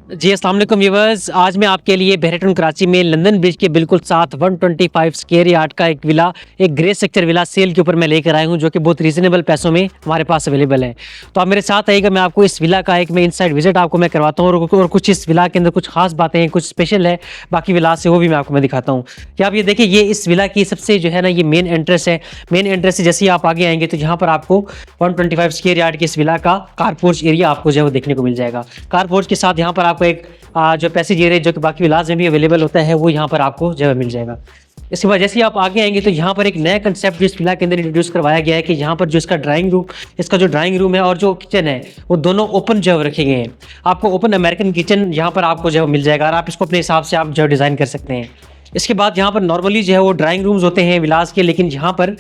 जी, अस्सलाम वालेकुम व्यूअर्स। आज मैं आपके लिए बेहरटन कराची में लंदन ब्रिज के बिल्कुल साथ 125 स्क्वायर यार्ड का एक विला, एक ग्रे स्ट्रक्चर विला सेल के ऊपर मैं लेकर आया हूं, जो कि बहुत रीज़नेबल पैसों में हमारे पास अवेलेबल है। तो आप मेरे साथ आइएगा, मैं आपको इस विला का एक मैं इनसाइड विजिट आपको मैं करवाता हूँ और कुछ इस विला के अंदर कुछ खास बातें हैं, कुछ स्पेशल है बाकी विला से, वो भी मैं आपको मैं दिखाता हूँ। कि आप ये देखिए, ये इस विला की सबसे जो है ना, ये मेन एंट्रेंस है। मेन एंट्रेंस से जैसे ही आप आगे आएंगे तो यहाँ पर आपको 125 स्क्वायर यार्ड के इस विला का कारपोर्च एरिया आपको जो है वो देखने को मिल जाएगा। कारपोर्च के साथ यहाँ पर आपको एक जो पैसेज एरिया जो कि बाकी विलाज में भी अवेलेबल होता है, वो यहाँ पर आपको जो है मिल जाएगा। इसके बाद जैसे ही आप आगे आएंगे तो यहाँ पर एक नया कंसेप्ट जो इस विला के अंदर इंट्रोड्यूस करवाया गया है कि यहाँ पर जो इसका ड्राइंग रूम है और जो किचन है वो दोनों ओपन जो है रखे गए हैं। आपको ओपन अमेरिकन किचन यहाँ पर आपको जो है मिल जाएगा और आप इसको अपने हिसाब से आप जो डिज़ाइन कर सकते हैं। इसके बाद यहाँ पर नॉर्मली जो है वो ड्राइंग रूम्स होते हैं विलास के, लेकिन यहाँ पर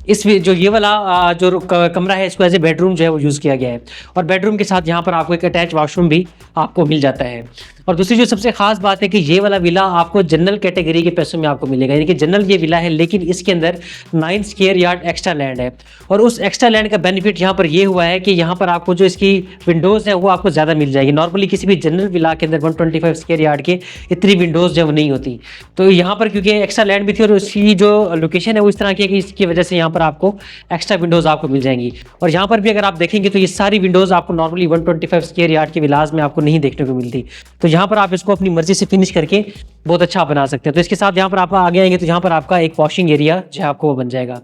इस जो ये वाला जो कमरा है, इसको एज ए बेडरूम जो है वो यूज़ किया गया है। और बेडरूम के साथ यहाँ पर आपको एक अटैच वॉशरूम भी आपको मिल जाता है। और दूसरी जो सबसे खास बात है कि ये वाला विला आपको जनरल कैटेगरी के पैसों में आपको मिलेगा, यानी कि जनरल ये विला है, लेकिन इसके अंदर 9 स्क्वायर यार्ड एक्स्ट्रा लैंड है। और उस एक्स्ट्रा लैंड का बेनिफिट यहाँ पर ये हुआ है कि यहाँ पर आपको जो इसकी विंडोज़ हैं वो आपको ज़्यादा मिल जाएगी। नॉर्मली किसी भी जनरल विला के अंदर 125 स्क्वायर यार्ड के इतनी विंडोज़ जो नहीं होती। तो यहाँ पर क्योंकि एक्स्ट्रा लैंड भी थी और उसकी जो लोकेशन है वो इस तरह की है कि इसकी वजह से यहाँ पर आपको एक्स्ट्रा विंडोज़ आपको मिल जाएंगी। और यहाँ पर भी अगर आप देखेंगे तो ये सारी विंडोज़ आपको नॉर्मली 125 स्क्वायर यार्ड के विलास में आपको नहीं देखने को मिलती। तो यहाँ पर आप इसको अपनी मर्जी से फिनिश करके बहुत अच्छा बना सकते हैं। तो इसके साथ यहाँ पर आप आगे आएंगे तो यहाँ पर आपका एक वॉशिंग एरिया जो है आपको वो बन जाएगा।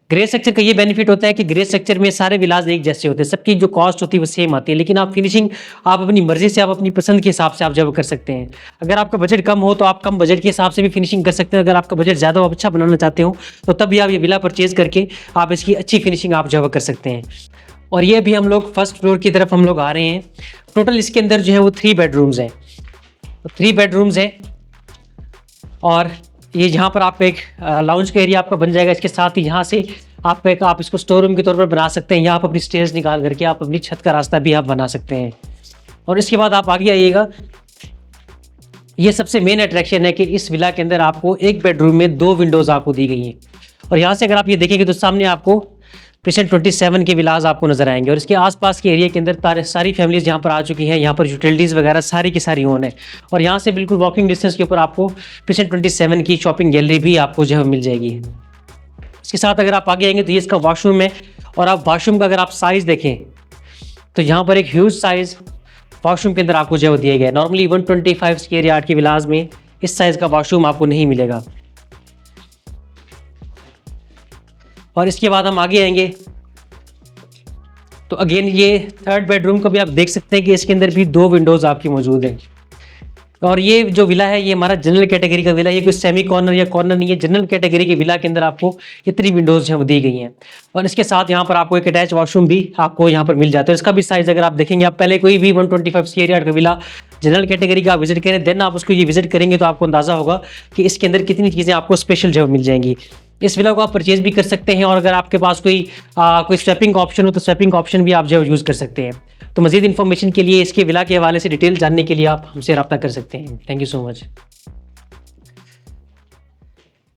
ग्रे स्ट्रक्चर का ये बेनिफिट होता है कि ग्रे स्ट्रक्चर में सारे विलास एक जैसे होते हैं, सबकी जो कॉस्ट होती है वो सेम आती है, लेकिन आप फिनिशिंग आप अपनी मर्जी से, आप अपनी पसंद के हिसाब से आप जब कर सकते हैं। अगर आपका बजट कम हो तो आप कम बजट के हिसाब से भी फिनिशिंग कर सकते हैं। अगर आपका बजट ज़्यादा अच्छा बनाना चाहते हो तो तब भी आप ये विला परचेज करके आप इसकी अच्छी फिनिशिंग आप जब कर सकते हैं। और ये भी हम लोग फर्स्ट फ्लोर की तरफ हम लोग आ रहे हैं। टोटल इसके अंदर जो है वो 3 बेडरूम्स हैं, 3 बेडरूम्स हैं। और ये यहाँ पर आपका एक लाउंज का एरिया आपका बन जाएगा। इसके साथ ही यहाँ से आप इसको स्टोर रूम के तौर पर बना सकते हैं, या आप अपनी स्टेयर्स निकाल करके आप अपनी छत का रास्ता भी आप बना सकते हैं। और इसके बाद आप आगे आइएगा, ये सबसे मेन अट्रैक्शन है कि इस विला के अंदर आपको एक बेडरूम में 2 विंडोज़ आपको दी गई हैं। और यहाँ से अगर आप ये देखेंगे तो सामने आपको प्रेजेंट 27 के विलास आपको नजर आएंगे। और इसके आसपास के एरिया के अंदर सारी फैमिलीज यहाँ पर आ चुकी हैं। यहाँ पर यूटिलिटीज़ वगैरह सारी की सारी ओन है। और यहाँ से बिल्कुल वॉकिंग डिस्टेंस के ऊपर आपको प्रेजेंट 27 की शॉपिंग गैलरी भी आपको जो है मिल जाएगी। इसके साथ अगर आप आगे आएंगे तो ये इसका वॉशरूम है। और आप वॉशरूम का अगर आप साइज़ देखें तो यहाँ पर एक ह्यूज साइज़ वॉशरूम के अंदर आपको जो है दिया गया है। नॉर्मली 125 स्क्वायर यार्ड के विलास में इस साइज़ का वॉशरूम आपको नहीं मिलेगा। और इसके बाद हम आगे आएंगे तो अगेन ये 3rd बेडरूम को भी आप देख सकते हैं कि इसके अंदर भी 2 विंडोज़ आपकी मौजूद हैं। और ये जो विला है ये हमारा जनरल कैटेगरी का विला है, ये कोई सेमी कॉर्नर या कॉर्नर नहीं है। जनरल कैटेगरी के विला के अंदर आपको इतनी विंडोज़ जो है वो दी गई हैं। और इसके साथ यहाँ पर आपको एक अटैच वॉशरूम भी आपको यहाँ पर मिल जाता है। इसका भी साइज़ अगर आप देखेंगे, आप पहले कोई भी 125 स्क्वायर यार्ड का विला जनरल कैटेगरी का आप विजिट करें, देन आप उसको ये विजिट करेंगे तो आपको अंदाज़ा होगा कि इसके अंदर कितनी चीज़ें आपको स्पेशल जो मिल जाएंगी। इस विला को आप परचेज भी कर सकते हैं। और अगर आपके पास कोई स्वैपिंग ऑप्शन हो तो स्वैपिंग ऑप्शन भी आप जो यूज़ कर सकते हैं। तो मज़ीद इन्फॉर्मेशन के लिए, इसके विला के हवाले से डिटेल जानने के लिए आप हमसे रब्ता कर सकते हैं। Thank you so much.